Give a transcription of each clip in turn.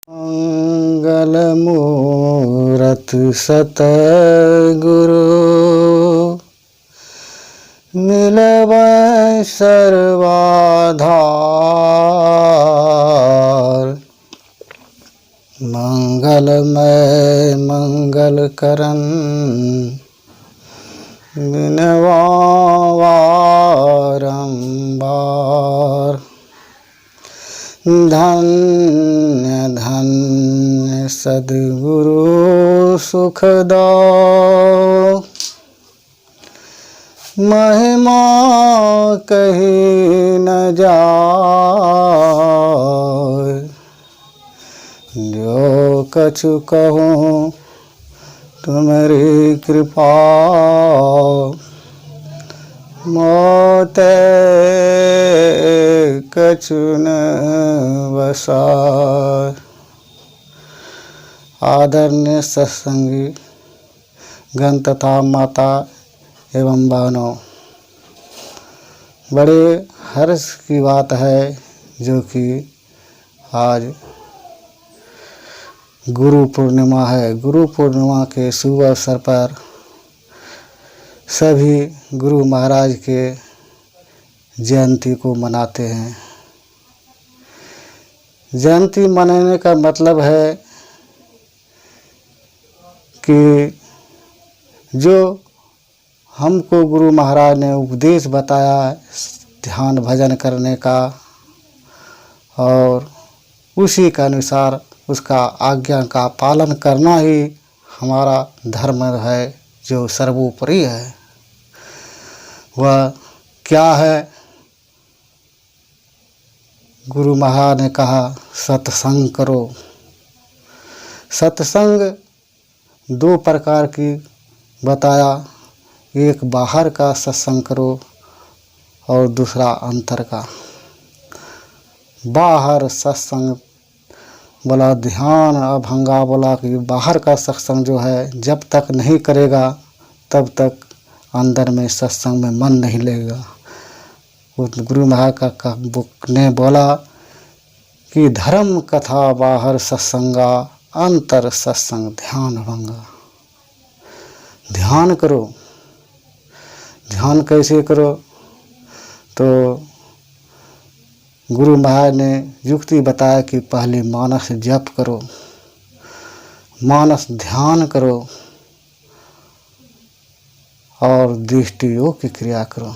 मंगल मूरत सतगुरु मिलबै सर्वाधार। मंगलमय मंगल करन बिनवा बारंबार। धन्य धन्य सद्गुरु सुखदा महिमा कही न जाय। जो कछु कहूँ तुम्हारी कृपा मोते कछु न बसाय। आदरणीय सत्संगी गण तथा माता एवं बहनों, बड़े हर्ष की बात है जो कि आज गुरु पूर्णिमा है। गुरु पूर्णिमा के शुभ अवसर पर सभी गुरु महाराज के जयंती को मनाते हैं। जयंती मनाने का मतलब है कि जो हमको गुरु महाराज ने उपदेश बताया ध्यान भजन करने का, और उसी के अनुसार उसका आज्ञा का पालन करना ही हमारा धर्म है जो सर्वोपरि है। वह क्या है? गुरु महाराज ने कहा सत्संग करो। सत्संग दो प्रकार की बताया, एक बाहर का सत्संग करो और दूसरा अंतर का। बाहर सत्संग बोला ध्यान अभंगा, बोला कि बाहर का सत्संग जो है जब तक नहीं करेगा तब तक अंदर में सत्संग में मन नहीं लगेगा। गुरु महाराज का बुक ने बोला कि धर्म कथा बाहर सत्संगा, अंतर सत्संग ध्यान भंगा। ध्यान करो। ध्यान कैसे करो? तो गुरु महाराज ने युक्ति बताया कि पहले मानस जप करो, मानस ध्यान करो और दृष्टि योग की क्रिया करो।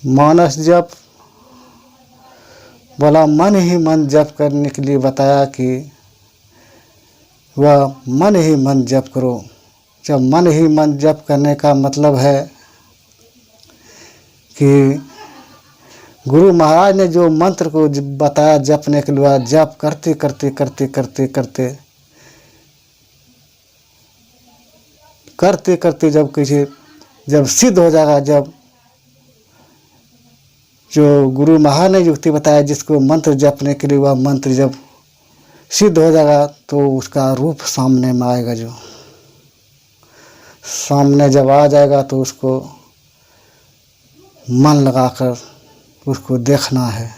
मानस जप बोला मन ही मन जप करने के लिए बताया कि वह मन ही मन जप करो। जब मन ही मन जप करने का मतलब है कि गुरु महाराज ने जो मंत्र को बताया जपने के लिए, जप करते करते करते करते करते करते करते जब किसी जब सिद्ध हो जाएगा, जब जो गुरु महाराज ने युक्ति बताया जिसको मंत्र जपने के लिए, वह मंत्र जब सिद्ध हो जाएगा तो उसका रूप सामने में आएगा। जो सामने जब आ जाएगा तो उसको मन लगाकर उसको देखना है।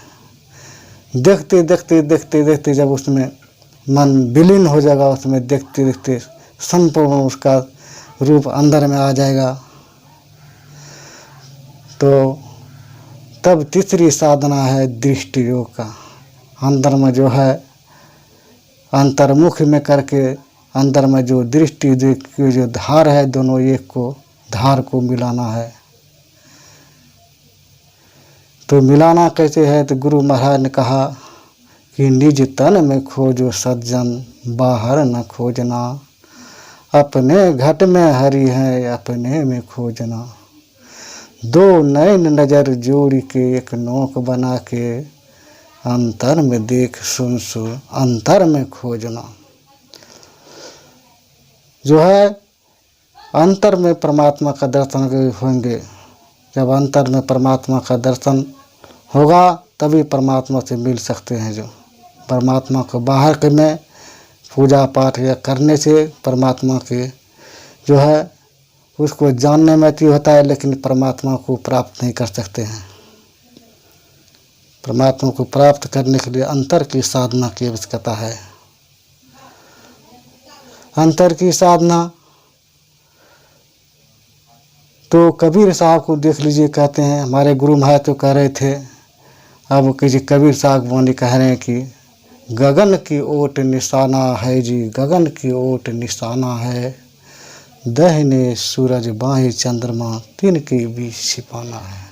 देखते देखते देखते देखते जब उसमें मन विलीन हो जाएगा, उसमें देखते देखते संपूर्ण उसका रूप अंदर में आ जाएगा, तो तब तीसरी साधना है दृष्टि योग का। अंदर में जो है अंतर्मुख में करके अंदर में जो दृष्टि की जो धार है, दोनों एक को धार को मिलाना है। तो मिलाना कैसे है? तो गुरु महाराज ने कहा कि निज तन में खोजो सज्जन, बाहर न खोजना। अपने घट में हरि है, अपने में खोजना। दो नैन नजर जोड़ के एक नोक बना के, अंतर में देख सुन सुन अंतर में खोजना। जो है अंतर में परमात्मा का दर्शन होंगे। जब अंतर में परमात्मा का दर्शन होगा तभी परमात्मा से मिल सकते हैं। जो परमात्मा को बाहर के में पूजा पाठ या करने से परमात्मा के जो है उसको जानने में अति होता है, लेकिन परमात्मा को प्राप्त नहीं कर सकते हैं। परमात्मा को प्राप्त करने के लिए अंतर की साधना की आवश्यकता है। अंतर की साधना तो कबीर साहब को देख लीजिए, कहते हैं, हमारे गुरु महाराज तो कह रहे थे, अब किसी कबीर साहब वाणी कह रहे हैं कि गगन की ओट निशाना है जी, गगन की ओट निशाना है, दाहिने सूरज बाएं चंद्रमा, तिनके बीच छिपाना है।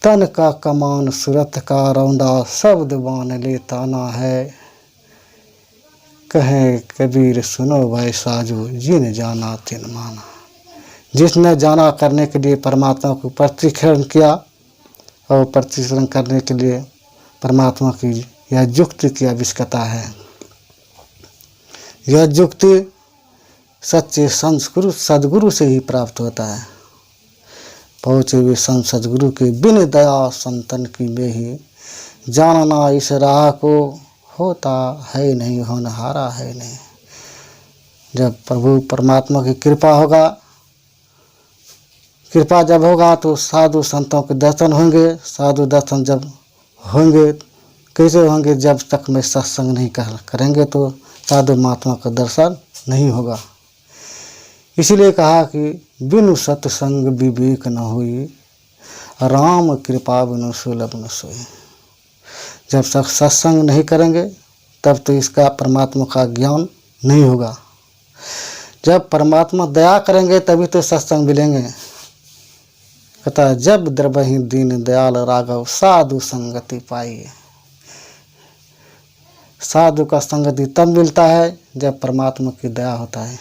तन का कमान सूरत का रौंदा, शब्द बान ले ताना है, कहे कबीर सुनो भाई साजो, जिन जाना तिन माना। जिसने जाना करने के लिए परमात्मा को प्रतिक्षण किया और प्रतिक्षण करने के लिए परमात्मा की यह युक्ति की आवश्यकता है। यह युक्ति सच्चे संस्कृत सदगुरु से ही प्राप्त होता है। पहुँचे हुए संत सदगुरु के बिन दया संतन की में ही, जानना इस राह को होता है नहीं, होनहारा है नहीं। जब प्रभु परमात्मा की कृपा होगा, कृपा जब होगा तो साधु संतों के दर्शन होंगे। साधु दर्शन जब होंगे, कैसे होंगे? जब तक में सत्संग नहीं करेंगे तो साधु महात्मा का दर्शन नहीं होगा। इसलिए कहा कि बिनु सत्संग विवेक न हुई, राम कृपा बिनु सुलभ न सोई। जब तक सत्संग नहीं करेंगे तब तो इसका परमात्मा का ज्ञान नहीं होगा। जब परमात्मा दया करेंगे तभी तो सत्संग मिलेंगे। कहता है, जब द्रवहि दीन दयाल राघव, साधु संगति पाइए। साधु का संगति तब मिलता है जब परमात्मा की दया होता है।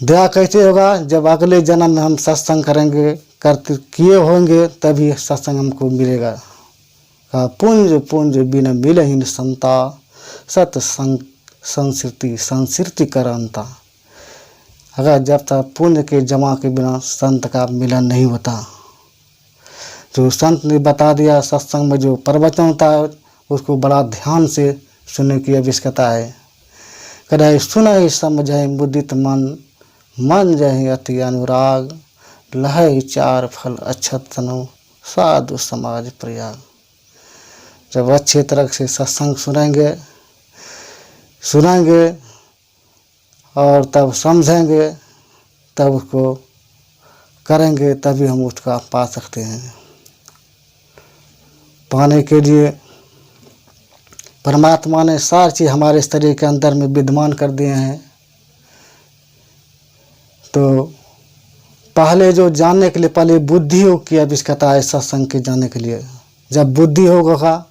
दया कैसे होगा? जब अगले जन्म में हम सत्संग करेंगे, करते किए होंगे, तभी सत्संग हमको मिलेगा। कहा, पुंज पुंज बिन मिलहिन संता, सत्संग संस्कृति संस्कृति करंता। अगर जब तक पुण्य के जमा के बिना संत का मिलन नहीं होता, जो संत ने बता दिया, सत्संग में जो प्रवचन होता है उसको बड़ा ध्यान से सुनने की आवश्यकता है। कदाई सुनहि समझै मुदित मन, मन जहि अति अनुराग, लहै चार फल अक्षत तनु, साधु समाज प्रयाग। जब अच्छे तरह से सत्संग सुनेंगे और तब समझेंगे, तब उसको करेंगे, तभी हम उसका पा सकते हैं। पाने के लिए परमात्मा ने सारी चीज़ हमारे शरीर के अंदर में विद्यमान कर दिए हैं। तो पहले जो जानने के लिए पहले बुद्धि की आवश्यकता है सत्संग के जाने के लिए। जब बुद्धि होगा,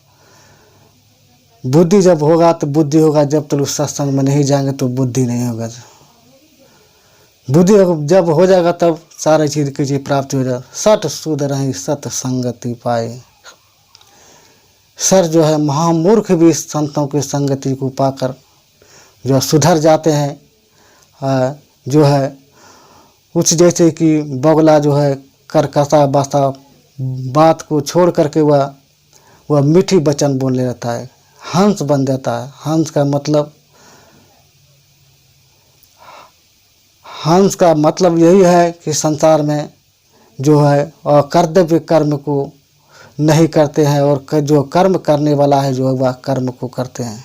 बुद्धि जब होगा तो बुद्धि होगा, जब तक उस सत्संग में नहीं जाएंगे तो बुद्धि नहीं होगा। बुद्धि जब हो जाएगा तब सारी चीज़ की चीज़ प्राप्ति हो जाएगा। सठ सुध रही सत संगति पाए। सर जो है महामूर्ख भी संतों की संगति को पाकर जो सुधर जाते हैं। जो है उस जैसे कि बगुला जो है करकसा बासा बात को छोड़ करके वह मीठी वचन बोलने रहता है, हंस बन जाता है। हंस का मतलब यही है कि संसार में जो है कर्तव्य कर्म को नहीं करते हैं, और जो कर्म करने वाला है जो है वह कर्म को करते हैं।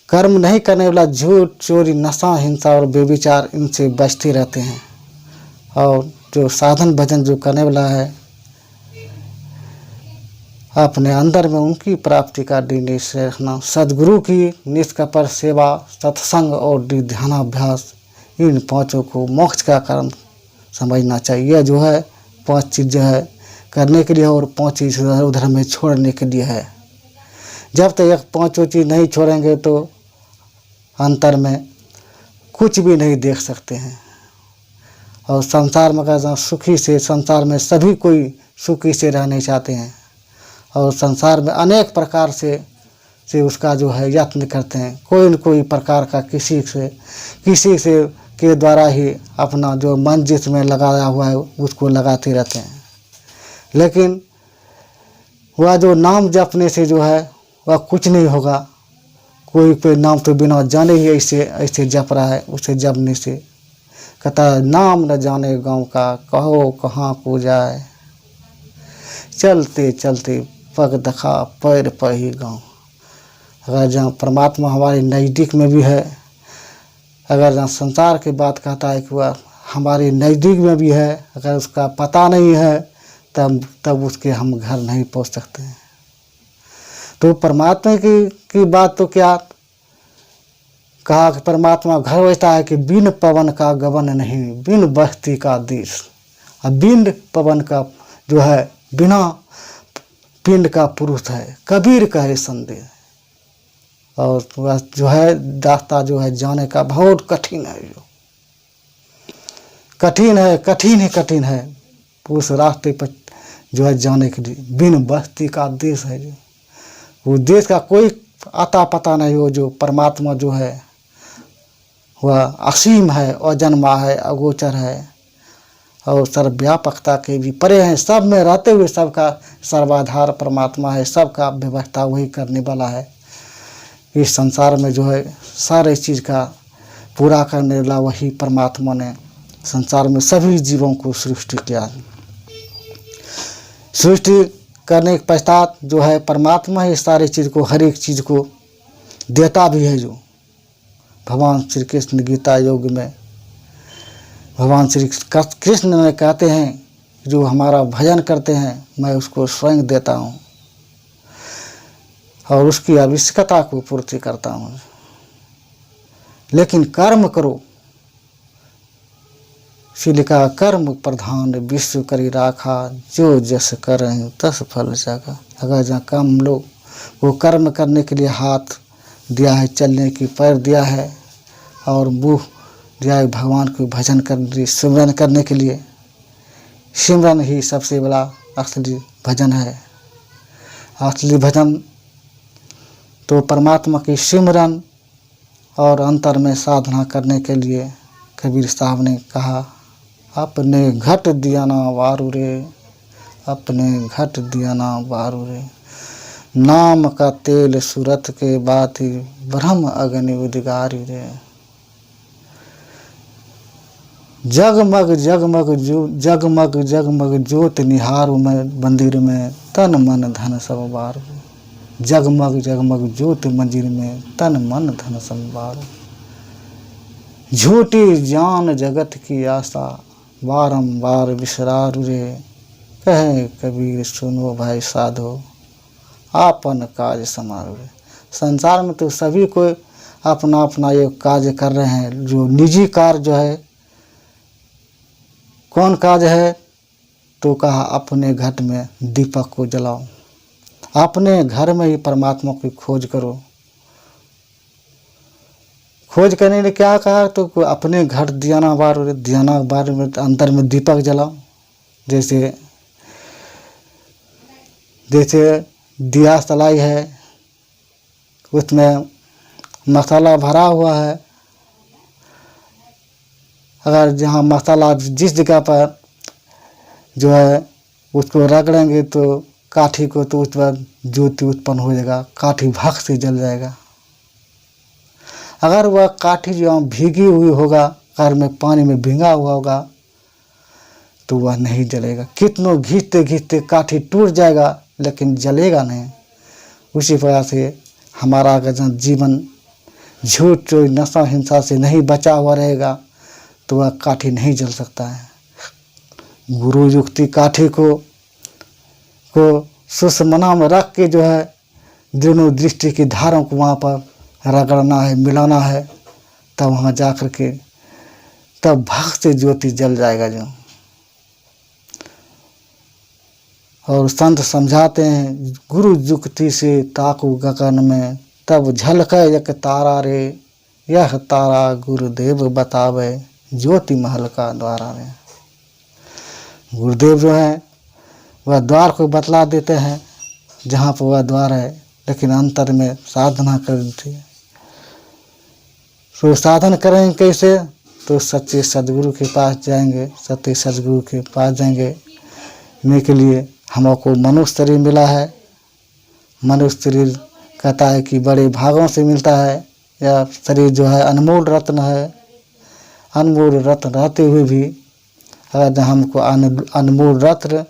कर्म नहीं करने वाला झूठ, चोरी, नशा, हिंसा और बेविचार, इनसे बचते रहते हैं। और जो साधन भजन जो करने वाला है, अपने अंदर में उनकी प्राप्ति का दृढ़ से रखना, सद्गुरु की निष्कपट सेवा, सत्संग और ध्यानाभ्यास, इन पांचों को मोक्ष का कारण समझना चाहिए। जो है 5 चीज़ जो है करने के लिए और 5 चीज़ उधर में छोड़ने के लिए है। जब तक ये 5 चीज़ नहीं छोड़ेंगे तो अंतर में कुछ भी नहीं देख सकते हैं। और संसार में अगर सुखी से, संसार में सभी कोई सुखी से रहने चाहते हैं, और संसार में अनेक प्रकार से उसका जो है यत्न करते हैं। कोई न कोई प्रकार का किसी से के द्वारा ही अपना जो मन जिसमें लगाया हुआ है उसको लगाते रहते हैं। लेकिन वह जो नाम जपने से जो है वह कुछ नहीं होगा। कोई नाम तो बिना जाने ही ऐसे जप रहा है, उसे जपने से कहता है नाम न जाने गाँव का, कहो कहाँ को जाए, चलते चलते पग दखा पैर पर ही गाँव। अगर जहाँ परमात्मा हमारे नज़दीक में भी है, अगर जहाँ संसार की बात कहता है कि वह हमारे नज़दीक में भी है, अगर उसका पता नहीं है तब उसके हम घर नहीं पहुँच सकते हैं। तो परमात्मा की बात तो क्या कहा कि परमात्मा घर वैसा है कि बिन पवन का गगन नहीं, बिन बस्ती का देश। अब बिन पवन का जो है बिना पिंड का पुरुष है, कबीर कहे संदेह। और वह जो है रास्ता जो है जाने का बहुत कठिन है, जो कठिन है, कठिन ही कठिन है उस रास्ते पर जो है जाने के लिए। बिन बस्ती का देश है, जो वो देश का कोई आता पता नहीं हो। जो परमात्मा जो है वह असीम है, अजन्मा है, अगोचर है और सर्वव्यापकता के भी परे हैं। सब में रहते हुए सबका सर्वाधार परमात्मा है, सबका व्यवस्था वही करने वाला है। इस संसार में जो है सारे चीज़ का पूरा करने वाला वही परमात्मा ने संसार में सभी जीवों को सृष्टि किया। सृष्टि करने के पश्चात जो है परमात्मा ही सारी चीज़ को, हर एक चीज़ को देता भी है। जो भगवान श्री कृष्ण गीता योग में भगवान श्री कृष्ण ने कहते हैं, जो हमारा भजन करते हैं मैं उसको स्वयं देता हूँ और उसकी आवश्यकता को पूर्ति करता हूँ। लेकिन कर्म करो, इसलिए कहा कर्म प्रधान विश्व करी राखा, जो जस करें तस फल जागा। अगर जहाँ काम लोग वो कर्म करने के लिए हाथ दिया है, चलने की पैर दिया है और मुँह दिया है भगवान को भजन करने, सिमरन करने के लिए। सिमरन ही सबसे बड़ा असली भजन है। असली भजन तो परमात्मा की सिमरन और अंतर में साधना करने के लिए कबीर साहब ने कहा, अपने घट दिया ना वारू रे, अपने घट दिया ना वारू रे, नाम का तेल सूरत के बाती, ब्रह्म अग्नि उद्गारी रे। जगमग जगमग जगमग जगमग ज्योत निहारू में मंदिर में, तन मन धन सब बारू। जगमग जगमग ज्योत मंदिर में, तन मन धन सब बारू। झूठी जान जगत की आशा, बारंबार विसरारू रे। कहे कबीर सुनो भाई साधो, आपन काज समारो रे। संसार में तो सभी को अपना अपना ये कार्य कर रहे हैं। जो निजी कार्य जो है, कौन कार्य है तो कहा अपने घट में दीपक को जलाओ, अपने घर में ही परमात्मा की खोज करो। खोज करने ने क्या कहा तो अपने घर दियाना बार में अंदर में दीपक जलाओ। जैसे दिया सलाई है, उसमें मसाला भरा हुआ है। अगर जहाँ मसाला जिस जगह पर जो है उसको रगड़ेंगे तो काठी को, तो उस पर ज्योति उत्पन्न हो जाएगा, काठी भाग से जल जाएगा। अगर वह काठी जो भीगी हुई होगा, घर में पानी में भींगा हुआ होगा तो वह नहीं जलेगा। कितनों घींचते घींचते काठी टूट जाएगा लेकिन जलेगा नहीं। उसी प्रकार से हमारा अगर जीवन झूठ चोरी नशा हिंसा से नहीं बचा हुआ रहेगा तो वह काठी नहीं जल सकता है। गुरु युक्ति काठी को सुषमना में रख के जो है दोनों दृष्टि की धारों को वहाँ पर रगड़ना है, मिलाना है, तब वहाँ जा कर के तब भाग से ज्योति जल जाएगा। जो और संत समझाते हैं, गुरु युक्ति से ताकू गगन में, तब झलके एक तारा रे, यह तारा गुरुदेव बतावे, ज्योति महल का द्वारा रे। गुरुदेव जो है वह द्वार को बतला देते हैं जहाँ पर वह द्वार है, लेकिन अंतर में साधना करते हैं। तो साधन करेंगे कैसे? तो सच्चे सदगुरु के पास जाएंगे। सच्चे सदगुरु के पास जाने के लिए हमको मनुष्य शरीर मिला है। मनुष्य शरीर कहता है कि बड़े भागों से मिलता है, यह शरीर जो है अनमोल रत्न है अनमोल रत्न रहते हुए भी अगर जब हमको अनमोल रत्न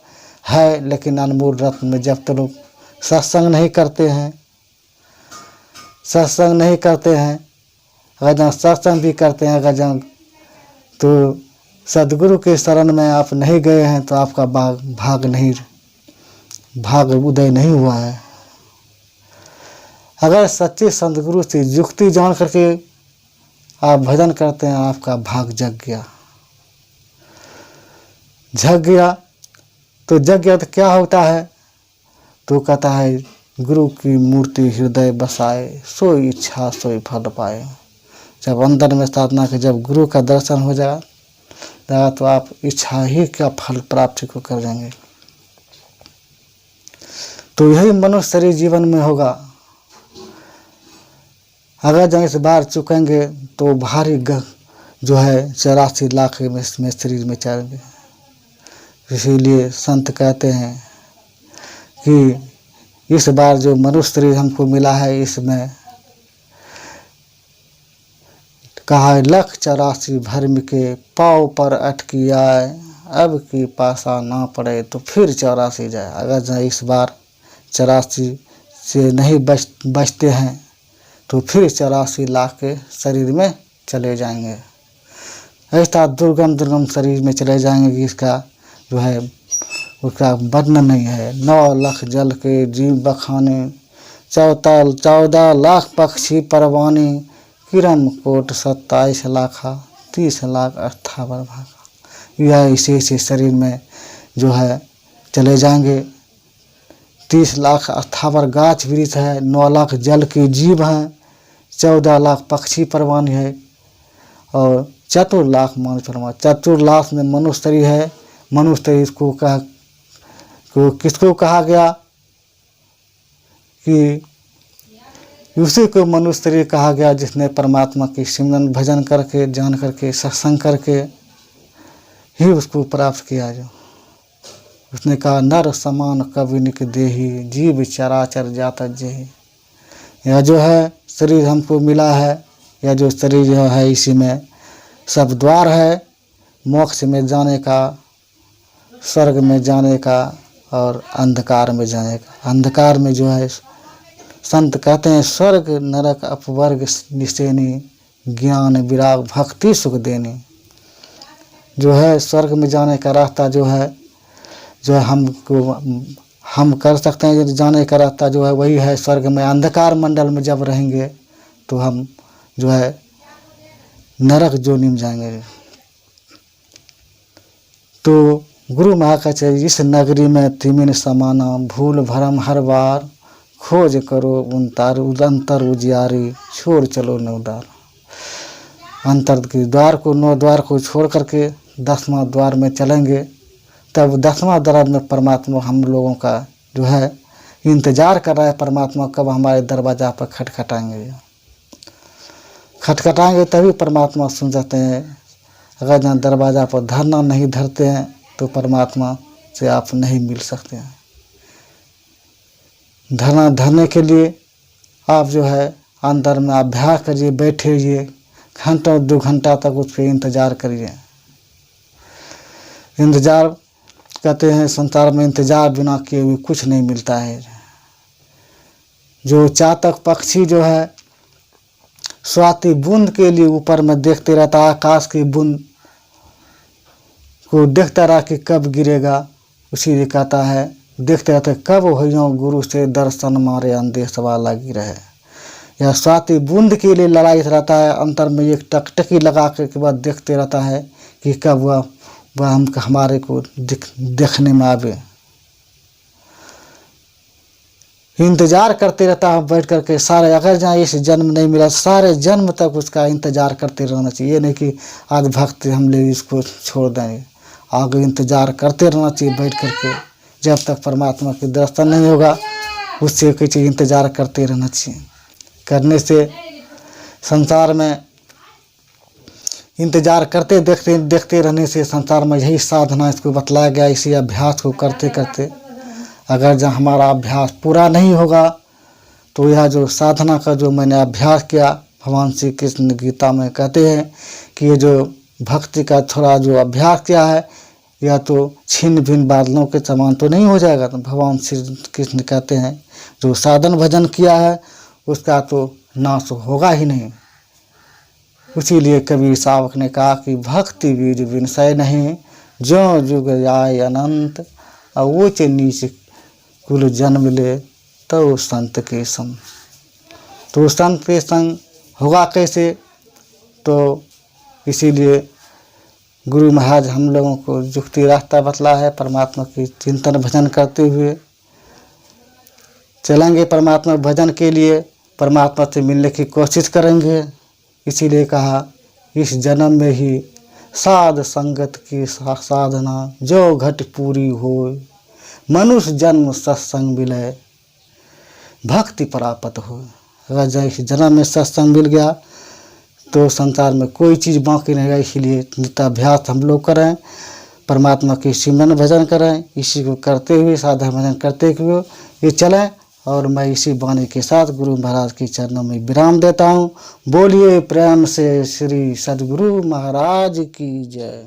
है, लेकिन अनमोल रत्न में जब तक लोग सत्संग नहीं करते हैं, अगर जहाँ सत्संग भी करते हैं, अगर जहाँ तो सदगुरु के शरण में आप नहीं गए हैं तो आपका भाग उदय नहीं हुआ है। अगर सच्चे सदगुरु से युक्ति जान करके आप भजन करते हैं, आपका भाग जग गया तो क्या होता है? तो कहता है गुरु की मूर्ति हृदय बसाए, सोई इच्छा सोई फल पाए। जब अंदर में साधना के जब गुरु का दर्शन हो जाएगा तो आप इच्छा ही का फल प्राप्त को कर देंगे। तो यही मनुष्य शरीर जीवन में होगा। अगर जब इस बार चुकेंगे तो भारी जो है 84 लाख में शरीर में चलेंगे। इसीलिए संत कहते हैं कि इस बार जो मनुष्य शरीर हमको मिला है, इसमें कहा 1,84 भर्म के पाँव पर अटकी आए, अब की पासा ना पड़े तो फिर 84 जाए। अगर इस बार 84 से नहीं बचते हैं तो फिर 84 लाख के शरीर में चले जाएंगे। ऐसा दुर्गम शरीर में चले जाएंगे कि इसका जो है उसका वर्णन नहीं है। 9 लाख जल के जीव बखाने, 14 लाख पक्षी परवाने, किरण कोट 27 लाखा, 30 लाख 58 भागा। यह इसी शरीर में जो है चले जाएंगे। 30 लाख 58 गाछ वृक्ष है, 9 लाख जल के जीव हैं, 14 लाख पक्षी परवाने है और 4 लाख मनुष्य परवाने। 4 लाख में मनुष्य शरीर है। मनुष्य शरीर को किसको कहा गया? कि उसी को मनुष्य शरीर कहा गया जिसने परमात्मा की सिमरन भजन करके, जान करके, सत्संग करके ही उसको प्राप्त किया। जो उसने कहा नर समान कविनिक देही, जीव चराचर जाता जेहि। यह जो है शरीर हमको मिला है, यह जो शरीर जो है इसी में सब द्वार है मोक्ष में जाने का, स्वर्ग में जाने का और अंधकार में जाने का। अंधकार में जो है संत कहते हैं स्वर्ग नरक अपवर्ग निशेनी, ज्ञान विराग भक्ति सुख देनी। जो है स्वर्ग में जाने का रास्ता जो है हम कर सकते हैं। जाने का रास्ता जो है वही है स्वर्ग में। अंधकार मंडल में जब रहेंगे तो हम जो है नरक जोनी में जाएंगे। तो गुरु महाकाचार्य इस नगरी में तिमिन समाना, भूल भरम हर बार, खोज करो अंतर उजियारी, छोड़ चलो 9 द्वार। अंतर के द्वार को 9 द्वार को छोड़ करके 10वां द्वार में चलेंगे। तब 10वां द्वार में परमात्मा हम लोगों का जो है इंतजार कर रहा है। परमात्मा कब हमारे दरवाजा पर खटखटाएंगे तभी परमात्मा सुन जाते हैं। अगर जहाँ दरवाजा पर धरना नहीं धरते हैं तो परमात्मा से आप नहीं मिल सकते हैं। धरना धरने के लिए आप जो है अंदर में अभ्यास करिए, बैठे रहिए, घंटा 2 घंटा तक उस पर इंतजार करिए। इंतजार कहते हैं संसार में इंतजार बिना किए हुए कुछ नहीं मिलता है। जो चातक पक्षी जो है स्वाति बूंद के लिए ऊपर में देखते रहता है, आकाश की बूंद को देखता रहा कि कब गिरेगा। उसी लिए कहता है देखते रहते कब हो गुरु से दर्शन मारे अंदेशवा लगी रहे। यह स्वाति बूंद के लिए लड़ाई रहता है। अंतर में एक टकटकी लगा के बाद देखते रहता है कि कब वह हमारे को देखने में आवे। इंतजार करते रहता है बैठ करके सारे। अगर जहाँ इस जन्म नहीं मिला सारे जन्म तक उसका इंतजार करते रहना चाहिए। ये नहीं कि आज भक्त हम ले इसको छोड़ देंगे, आगे इंतजार करते रहना चाहिए बैठ करके। जब तक परमात्मा के दर्शन नहीं होगा उससे कुछ इंतजार करते रहना चाहिए। करने से संसार में इंतजार करते देखते रहने से संसार में यही साधना इसको बतलाया गया। इसी अभ्यास को करते करते अगर जहाँ हमारा अभ्यास पूरा नहीं होगा तो यह जो साधना का जो मैंने अभ्यास किया, भगवान श्री कृष्ण गीता में कहते हैं कि ये जो भक्ति का थोड़ा जो अभ्यास किया है, या तो छिन्न भिन्न बादलों के समान तो नहीं हो जाएगा। तो भगवान श्री कृष्ण कहते हैं जो साधन भजन किया है उसका तो नाश होगा ही नहीं। इसीलिए कबीर सावक ने कहा कि भक्ति बीज विनसय नहीं, जो जुग जाय अनंत, और ऊंच नीच कुल जन्म ले तो संत के संग। तो संत के संग होगा कैसे? तो इसीलिए गुरु महाराज हम लोगों को जुक्ति रास्ता बतला है। परमात्मा की चिंतन भजन करते हुए चलेंगे, परमात्मा भजन के लिए परमात्मा से मिलने की कोशिश करेंगे। इसीलिए कहा इस जन्म में ही साध संगत की साधना, जो घट पूरी हो, मनुष्य जन्म सत्संग मिले, भक्ति प्राप्त हो। अगर जब इस जन्म में सत्संग मिल गया तो संसार में कोई चीज़ बाकी नहीं रही। इसीलिए नित्याभ्यास हम लोग करें, परमात्मा की सिमरन भजन करें। इसी को करते हुए, साधन भजन करते हुए ये चलें। और मैं इसी वाणी के साथ गुरु महाराज के चरणों में विराम देता हूँ। बोलिए प्रेम से श्री सद्गुरु महाराज की जय।